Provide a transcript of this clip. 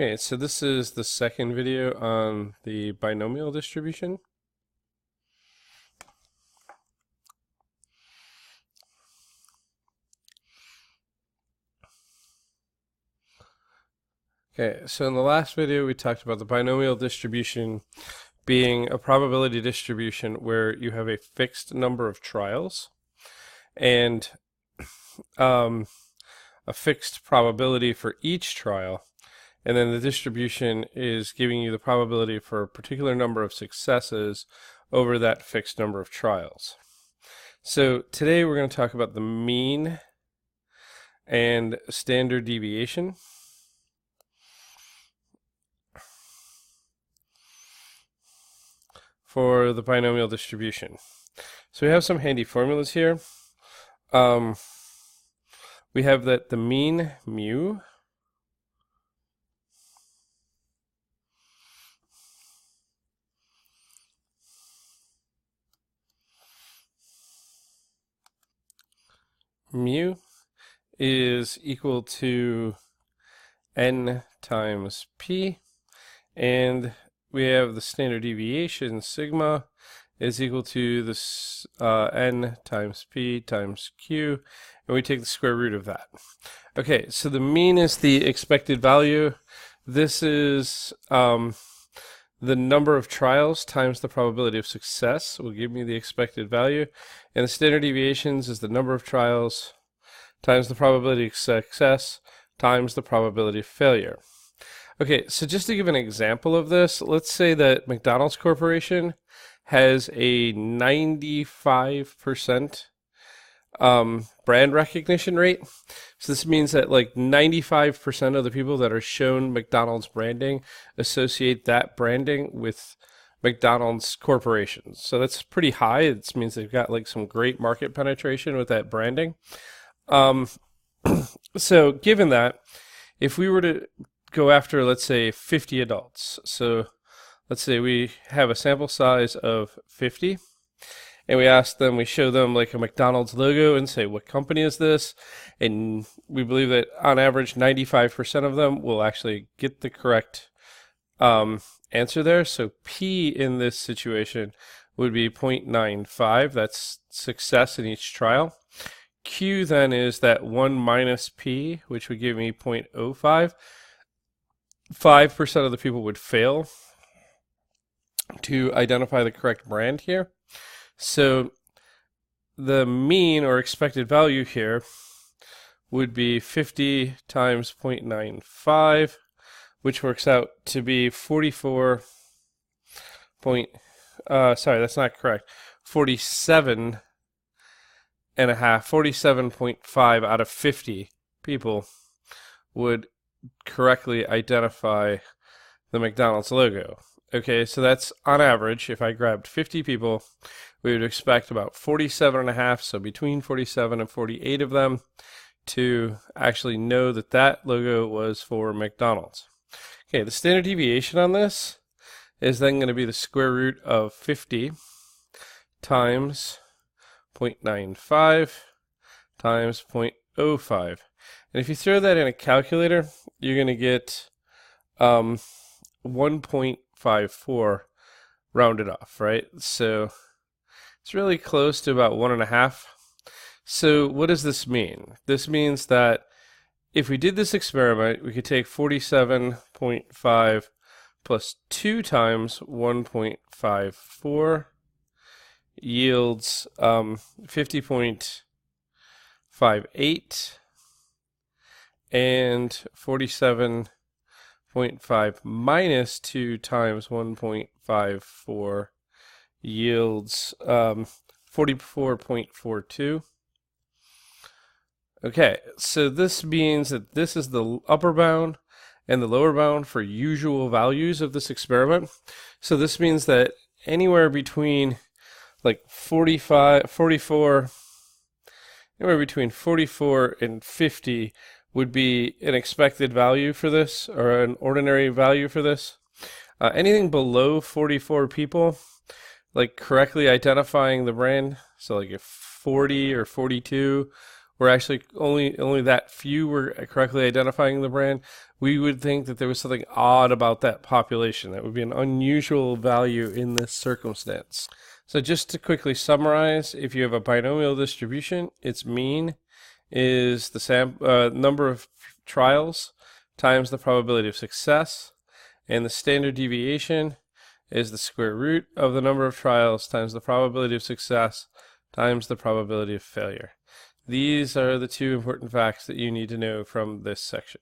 Okay, so this is the second video on the binomial distribution. Okay, so in the last video we talked about the binomial distribution being a probability distribution where you have a fixed number of trials and a fixed probability for each trial, and then the distribution is giving you the probability for a particular number of successes over that fixed number of trials. So today we're going to talk about the mean and standard deviation. For the binomial distribution. So we have some handy formulas here. We have that the mean mu is equal to n times p, and we have the standard deviation sigma is equal to this n times p times q, and we take the square root of that. Okay, so the mean is the expected value. This is the number of trials times the probability of success will give me the expected value, and the standard deviations is the number of trials times the probability of success times the probability of failure. Okay, so just to give an example of this, let's say that McDonald's Corporation has a 95% brand recognition rate. So this means that like 95% of the people that are shown McDonald's branding associate that branding with McDonald's Corporation. So that's pretty high. It means they've got like some great market penetration with that branding. So given that, if we were to go after, let's say, 50 adults. So let's say we have a sample size of 50, and we show them like a McDonald's logo and say, what company is this? And we believe that on average 95% of them will actually get the correct answer there. So P in this situation would be 0.95. That's success in each trial. Q then is that 1 minus P, which would give me 0.05. 5% of the people would fail to identify the correct brand here. So the mean or expected value here would be 50 times 0.95, which works out to be 47.5 out of 50 people would correctly identify the McDonald's logo. Okay, so that's on average. If I grabbed 50 people, we would expect about 47.5, so between 47 and 48 of them, to actually know that that logo was for McDonald's. Okay, the standard deviation on this is then going to be the square root of 50 times 0.95 times 0.05. And if you throw that in a calculator, you're going to get 1.54 rounded off, right? So it's really close to about 1.5. So what does this mean? This means that if we did this experiment, we could take 47.5 plus 2 times 1.54 yields 50.58, and 47.5 minus 2 times 1.54 yields 44.42. Okay, so this means that this is the upper bound and the lower bound for usual values of this experiment. So this means that anywhere between like 44 and 50 would be an expected value for this, or an ordinary value for this. Anything below 44 people, like correctly identifying the brand, so like if 40 or 42 were actually only that few were correctly identifying the brand, we would think that there was something odd about that population. That would be an unusual value in this circumstance. So just to quickly summarize, if you have a binomial distribution, its mean is the number of trials times the probability of success, and the standard deviation is the square root of the number of trials times the probability of success times the probability of failure. These are the two important facts that you need to know from this section.